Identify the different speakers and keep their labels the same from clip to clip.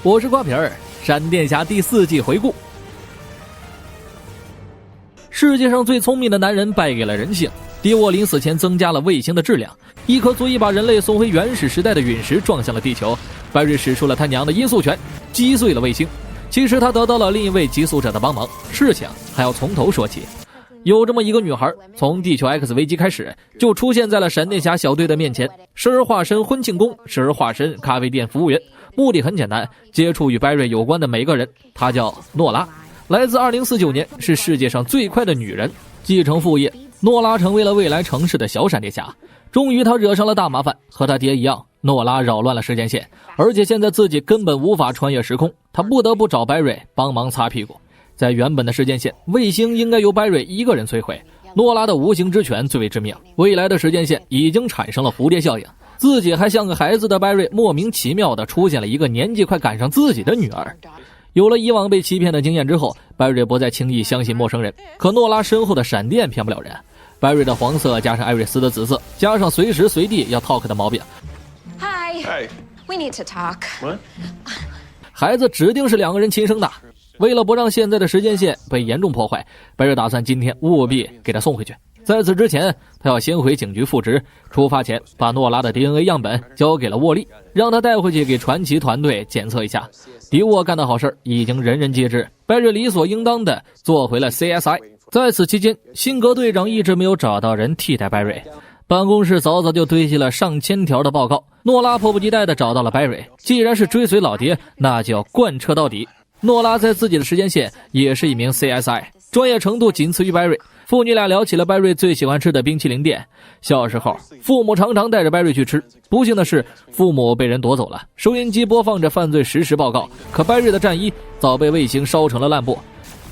Speaker 1: 我是瓜皮儿，闪电侠第4季回顾。世界上最聪明的男人败给了人性，迪沃临死前增加了卫星的质量，一颗足以把人类送回原始时代的陨石撞向了地球。白瑞使出了他娘的音速拳，击碎了卫星。其实他得到了另一位寄宿者的帮忙，事情还要从头说起。有这么一个女孩，从地球 X 危机开始就出现在了闪电侠小队的面前，时而化身婚庆宫，时而化身咖啡店服务员，目的很简单，接触与白瑞有关的每个人。她叫诺拉，来自2049年，是世界上最快的女人。继承父业，诺拉成为了未来城市的小闪电侠。终于她惹上了大麻烦，和她爹一样，诺拉扰乱了时间线，而且现在自己根本无法穿越时空，她不得不找白瑞帮忙擦屁股。在原本的时间线，卫星应该由白瑞一个人摧毁，诺拉的无形之拳最为致命。未来的时间线已经产生了蝴蝶效应，自己还像个孩子的白瑞莫名其妙地出现了一个年纪快赶上自己的女儿。有了以往被欺骗的经验之后，白瑞不再轻易相信陌生人，可诺拉身后的闪电骗不了人。白瑞的黄色加上艾瑞斯的紫色，加上随时随地要 talk 的毛病。
Speaker 2: Hi, we need to talk.
Speaker 3: What?
Speaker 1: 孩子指定是2个人亲生的。为了不让现在的时间线被严重破坏，白瑞打算今天务必给他送回去。在此之前，他要先回警局复职，出发前把诺拉的 DNA 样本交给了沃利，让他带回去给传奇团队检测一下。迪沃干的好事已经人人皆知，白瑞理所应当的做回了 CSI。 在此期间，辛格队长一直没有找到人替代白瑞，办公室早早就堆积了上千条的报告。诺拉迫不及待地找到了白瑞，既然是追随老爹，那就要贯彻到底。诺拉在自己的时间线也是一名 CSI， 专业程度仅次于白瑞。父女俩聊起了白瑞最喜欢吃的冰淇淋店。小时候，父母常常带着白瑞去吃，不幸的是，父母被人夺走了。收音机播放着犯罪实时报告，可白瑞的战衣早被卫星烧成了烂布。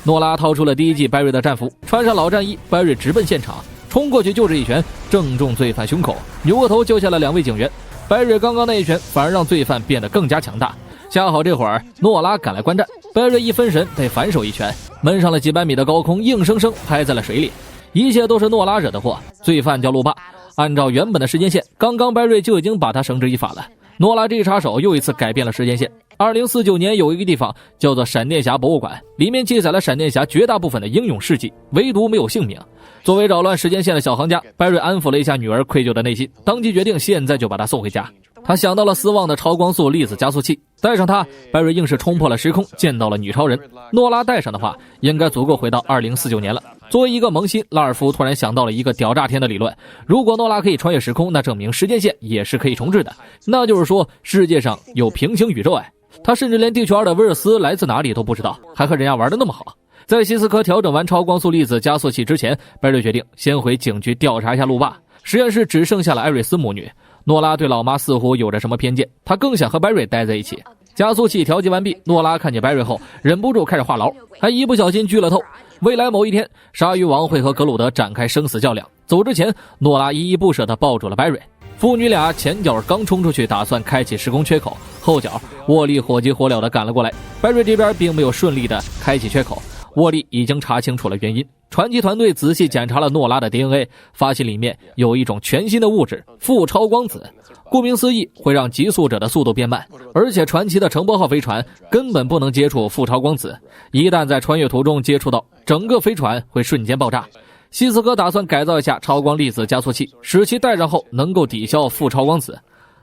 Speaker 1: 诺拉掏出了第1季白瑞的战服，穿上老战衣，白瑞直奔现场，冲过去就是一拳，正中罪犯胸口，扭过头救下了2位警员。白瑞刚刚那一拳反而让罪犯变得更加强大。恰好这会儿诺拉赶来观战，白瑞一分神被反手一拳闷上了几百米的高空，硬生生拍在了水里。一切都是诺拉惹的祸。罪犯叫路霸，按照原本的时间线，刚刚白瑞就已经把他绳之以法了。诺拉这一插手又一次改变了时间线。2049年有一个地方叫做闪电侠博物馆，里面记载了闪电侠绝大部分的英勇事迹，唯独没有姓名。作为扰乱时间线的小行家，白瑞安抚了一下女儿愧疚的内心，当即决定现在就把她送回家。他想到了斯旺的超光速粒子加速器，带上它，白瑞硬是冲破了时空，见到了女超人。诺拉带上的话，应该足够回到2049年了。作为一个萌新，拉尔夫突然想到了一个屌炸天的理论：如果诺拉可以穿越时空，那证明时间线也是可以重置的，那就是说世界上有平行宇宙哎。他甚至连地球2的威尔斯来自哪里都不知道，还和人家玩得那么好。在希斯科调整完超光速粒子加速器之前，白瑞决定先回警局调查一下路霸。实验室只剩下了艾瑞斯母女。诺拉对老妈似乎有着什么偏见，她更想和白瑞待在一起。加速器调节完毕，诺拉看见白瑞后忍不住开始话痨，还一不小心剧了透。未来某一天，鲨鱼王会和格鲁德展开生死较量，走之前，诺拉依依不舍地抱住了白瑞。父女俩前脚刚冲出去打算开启时空缺口，后脚沃利火急火燎地赶了过来。白瑞这边并没有顺利地开启缺口，沃利已经查清楚了原因。传奇团队仔细检查了诺拉的 DNA， 发现里面有一种全新的物质负超光子，顾名思义会让急速者的速度变慢，而且传奇的乘波号飞船根本不能接触负超光子，一旦在穿越途中接触到，整个飞船会瞬间爆炸。希斯科打算改造一下超光粒子加速器，使其带上后能够抵消负超光子。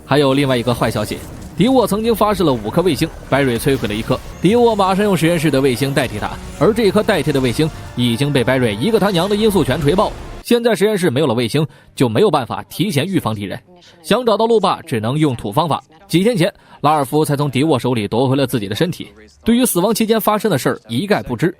Speaker 1: 还有另外一个坏消息，迪沃曾经发射了5颗卫星，白瑞摧毁了1颗，迪沃马上用实验室的卫星代替他，而这颗代替的卫星已经被白瑞一个他娘的音速拳锤爆。现在实验室没有了卫星，就没有办法提前预防敌人，想找到路霸只能用土方法。几天前，拉尔夫才从迪沃手里夺回了自己的身体，对于死亡期间发生的事儿一概不知。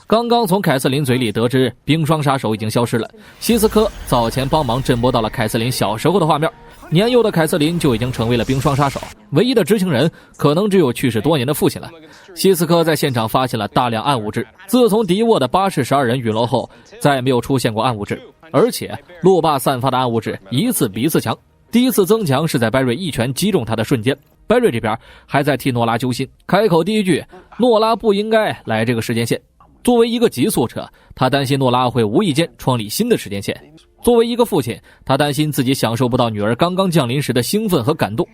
Speaker 1: 刚刚从凯瑟琳嘴里得知冰霜杀手已经消失了，希斯科早前帮忙震波到了凯瑟琳小时候的画面，年幼的凯瑟琳就已经成为了冰霜杀手，唯一的知情人可能只有去世多年的父亲了。希斯科在现场发现了大量暗物质，自从迪沃的巴氏12人陨落后，再也没有出现过暗物质，而且路霸散发的暗物质一次比一次强。第一次增强是在白瑞一拳击中他的瞬间，白瑞这边还在替诺拉揪心，开口第一句，诺拉不应该来这个时间线。作为一个急速者，他担心诺拉会无意间创立新的时间线。作为一个父亲，他担心自己享受不到女儿刚刚降临时的兴奋和感动。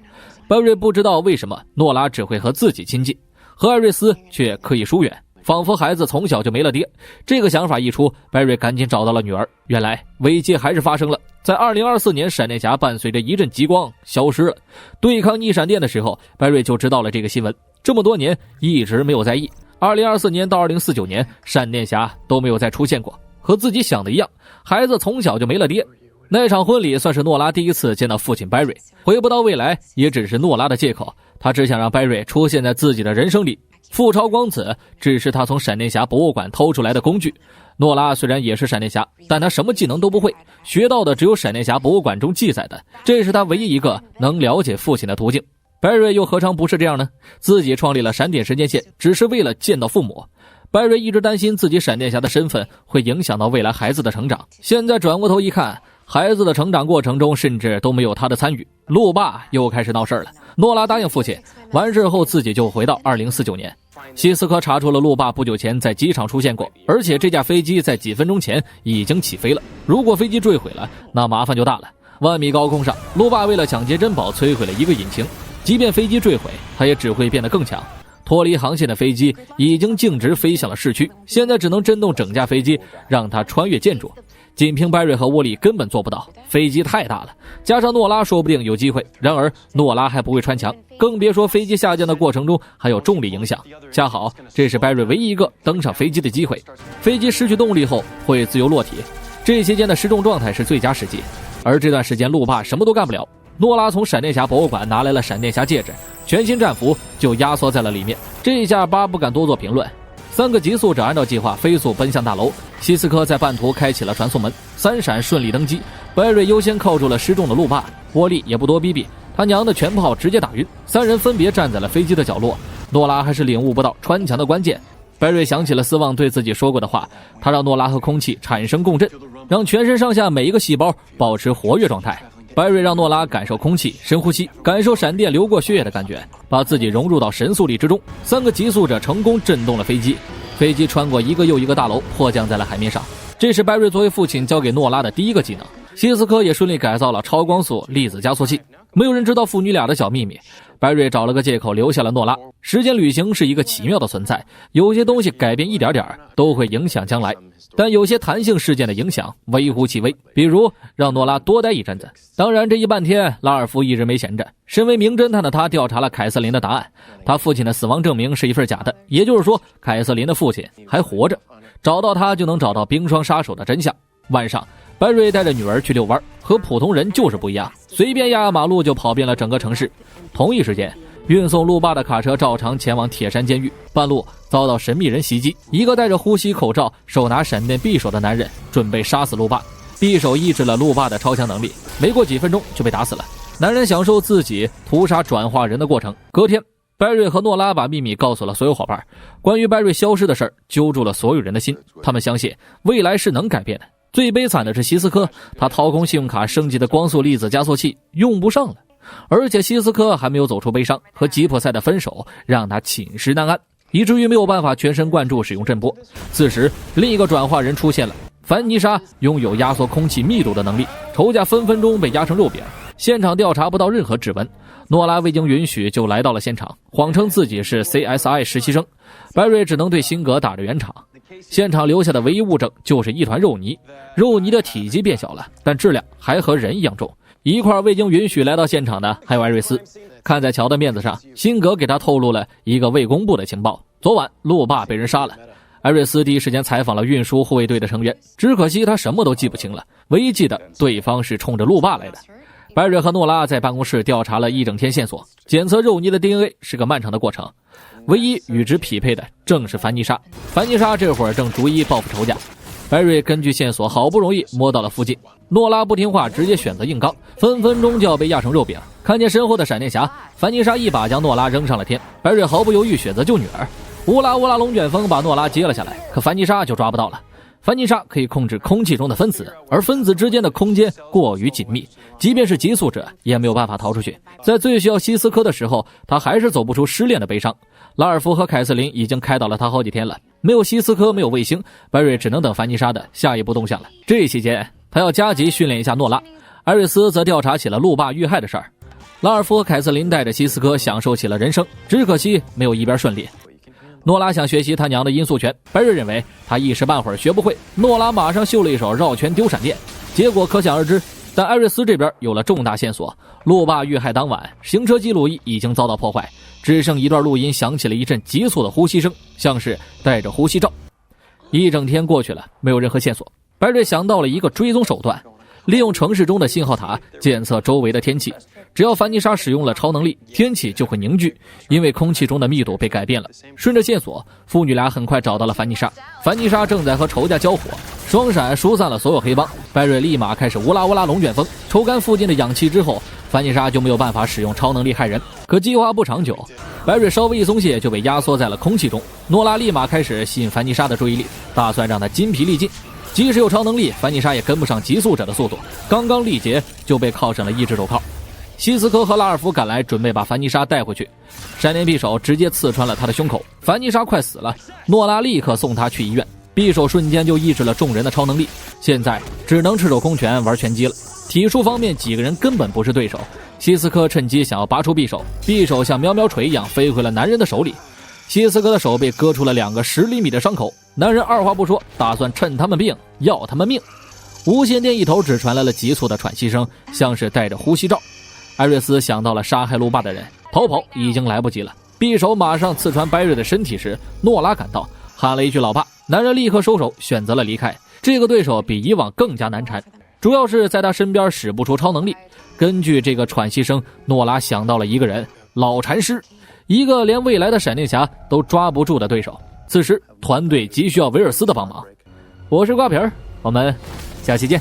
Speaker 1: 白瑞不知道为什么诺拉只会和自己亲近，和艾瑞斯却刻意疏远，仿佛孩子从小就没了爹。这个想法一出，白瑞赶紧找到了女儿。原来危机还是发生了。在2024年，闪电侠伴随着一阵极光消失了。对抗逆闪电的时候，白瑞就知道了这个新闻，这么多年一直没有在意。2024年到2049年，闪电侠都没有再出现过。和自己想的一样，孩子从小就没了爹。那场婚礼算是诺拉第一次见到父亲白瑞，回不到未来也只是诺拉的借口，他只想让白瑞出现在自己的人生里。复超光子只是他从闪电侠博物馆偷出来的工具。诺拉虽然也是闪电侠，但他什么技能都不会，学到的只有闪电侠博物馆中记载的，这是他唯一一个能了解父亲的途径。白瑞又何尝不是这样呢？自己创立了闪电时间线，只是为了见到父母。白瑞一直担心自己闪电侠的身份会影响到未来孩子的成长，现在转过头一看，孩子的成长过程中甚至都没有他的参与。路霸又开始闹事了。诺拉答应父亲，完事后自己就回到2049年。希斯科查出了路霸不久前在机场出现过，而且这架飞机在几分钟前已经起飞了。如果飞机坠毁了，那麻烦就大了。万米高空上，路霸为了抢劫珍宝摧毁了一个引擎，即便飞机坠毁，他也只会变得更强。脱离航线的飞机已经径直飞向了市区，现在只能震动整架飞机，让它穿越建筑。仅凭白瑞和沃利根本做不到，飞机太大了，加上诺拉说不定有机会。然而诺拉还不会穿墙，更别说飞机下降的过程中还有重力影响。恰好这是白瑞唯一一个登上飞机的机会。飞机失去动力后会自由落体，这期间的失重状态是最佳时机。而这段时间路霸什么都干不了。诺拉从闪电侠博物馆拿来了闪电侠戒指，全新战服就压缩在了里面。这一下巴不敢多做评论。3个极速者按照计划飞速奔向大楼，希斯科在半途开启了传送门，3闪顺利登机。白瑞优先扣住了失重的路霸，沃利也不多逼逼，他娘的全炮直接打晕。3人分别站在了飞机的角落。诺拉还是领悟不到穿墙的关键。白瑞想起了斯旺对自己说过的话，他让诺拉和空气产生共振，让全身上下每一个细胞保持活跃状态。白瑞让诺拉感受空气，深呼吸，感受闪电流过血液的感觉，把自己融入到神速力之中。3个极速者成功震动了飞机，飞机穿过一个又一个大楼，迫降在了海面上。这是白瑞作为父亲交给诺拉的第一个技能。希斯科也顺利改造了超光速粒子加速器。没有人知道父女俩的小秘密，白瑞找了个借口留下了诺拉。时间旅行是一个奇妙的存在，有些东西改变一点点都会影响将来，但有些弹性事件的影响微乎其微，比如让诺拉多待一阵子。当然这一半天拉尔夫一直没闲着，身为名侦探的他调查了凯瑟琳的答案，他父亲的死亡证明是一份假的，也就是说凯瑟琳的父亲还活着，找到他就能找到冰霜杀手的真相。晚上白瑞带着女儿去遛弯，和普通人就是不一样，随便压马路就跑遍了整个城市。同一时间，运送路霸的卡车照常前往铁山监狱，半路遭到神秘人袭击，一个戴着呼吸口罩手拿闪电匕首的男人准备杀死路霸，匕首抑制了路霸的超强能力，没过几分钟就被打死了。男人享受自己屠杀转化人的过程。隔天白瑞和诺拉把秘密告诉了所有伙伴，关于白瑞消失的事儿揪住了所有人的心，他们相信未来是能改变的。最悲惨的是希斯科，他掏空信用卡升级的光速粒子加速器用不上了，而且希斯科还没有走出悲伤，和吉普赛的分手让他寝食难安，以至于没有办法全神贯注使用震波。此时另一个转化人出现了，凡妮莎拥有压缩空气密度的能力，仇家分分钟被压成肉饼。现场调查不到任何指纹，诺拉未经允许就来到了现场，谎称自己是 CSI 实习生。白瑞只能对辛格打着圆场。现场留下的唯一物证就是一团肉泥，肉泥的体积变小了，但质量还和人一样重。一块未经允许来到现场的还有艾瑞斯。看在乔的面子上，辛格给他透露了一个未公布的情报，昨晚路霸被人杀了。艾瑞斯第一时间采访了运输护卫队的成员，只可惜他什么都记不清了，唯一记得对方是冲着路霸来的。白瑞和诺拉在办公室调查了一整天线索，检测肉泥的 DNA 是个漫长的过程，唯一与之匹配的正是凡妮莎。凡妮莎这会儿正逐一报复仇家。白瑞根据线索好不容易摸到了附近，诺拉不听话，直接选择硬刚，分分钟就要被压成肉饼。看见身后的闪电侠，凡妮莎一把将诺拉扔上了天，白瑞毫不犹豫选择救女儿。乌拉乌拉龙卷风把诺拉接了下来，可凡妮莎就抓不到了。凡妮莎可以控制空气中的分子，而分子之间的空间过于紧密，即便是极速者也没有办法逃出去。在最需要希斯科的时候，他还是走不出失恋的悲伤。拉尔夫和凯瑟琳已经开导了他好几天了，没有希斯科，没有卫星，白瑞只能等凡妮莎的下一步动向了。这期间他要加急训练一下诺拉。艾瑞斯则调查起了路霸遇害的事儿。拉尔夫和凯瑟琳带着西斯科享受起了人生，只可惜没有一边顺利。诺拉想学习他娘的音速拳，白瑞认为他一时半会儿学不会，诺拉马上秀了一手绕拳丢闪电，结果可想而知。但艾瑞斯这边有了重大线索，路霸遇害当晚，行车记录仪已经遭到破坏，只剩一段录音响起了一阵急促的呼吸声，像是戴着呼吸罩。一整天过去了，没有任何线索。白瑞想到了一个追踪手段，利用城市中的信号塔检测周围的天气，只要凡妮莎使用了超能力，天气就会凝聚，因为空气中的密度被改变了。顺着线索，父女俩很快找到了凡妮莎。凡妮莎正在和仇家交火，双闪疏散了所有黑帮。白瑞立马开始乌拉乌拉龙卷风，抽干附近的氧气之后，凡妮莎就没有办法使用超能力害人。可计划不长久，白瑞稍微一松懈就被压缩在了空气中。诺拉立马开始吸引凡妮莎的注意力，打算让她筋疲力尽。即使有超能力，凡妮莎也跟不上急速者的速度，刚刚力竭就被铐上了一只手铐。西斯科和拉尔夫赶来，准备把凡妮莎带回去。闪电匕首直接刺穿了他的胸口，凡妮莎快死了。诺拉立刻送他去医院，匕首瞬间就抑制了众人的超能力，现在只能赤手空拳玩拳击了。体术方面几个人根本不是对手，西斯科趁机想要拔出匕首，匕首像喵喵锤一样飞回了男人的手里。西斯科的手被割出了2个10厘米的伤口，男人二话不说，打算趁他们病要他们命。无线电一头只传来了急促的喘息声，像是戴着呼吸罩。艾瑞斯想到了杀害路霸的人，逃跑已经来不及了。匕首马上刺穿白瑞的身体时，诺拉赶到，喊了一句老爸，男人立刻收手，选择了离开。这个对手比以往更加难缠，主要是在他身边使不出超能力。根据这个喘息声，诺拉想到了一个人，老禅师，一个连未来的闪电侠都抓不住的对手。此时团队急需要维尔斯的帮忙。我是瓜皮儿，我们下期见。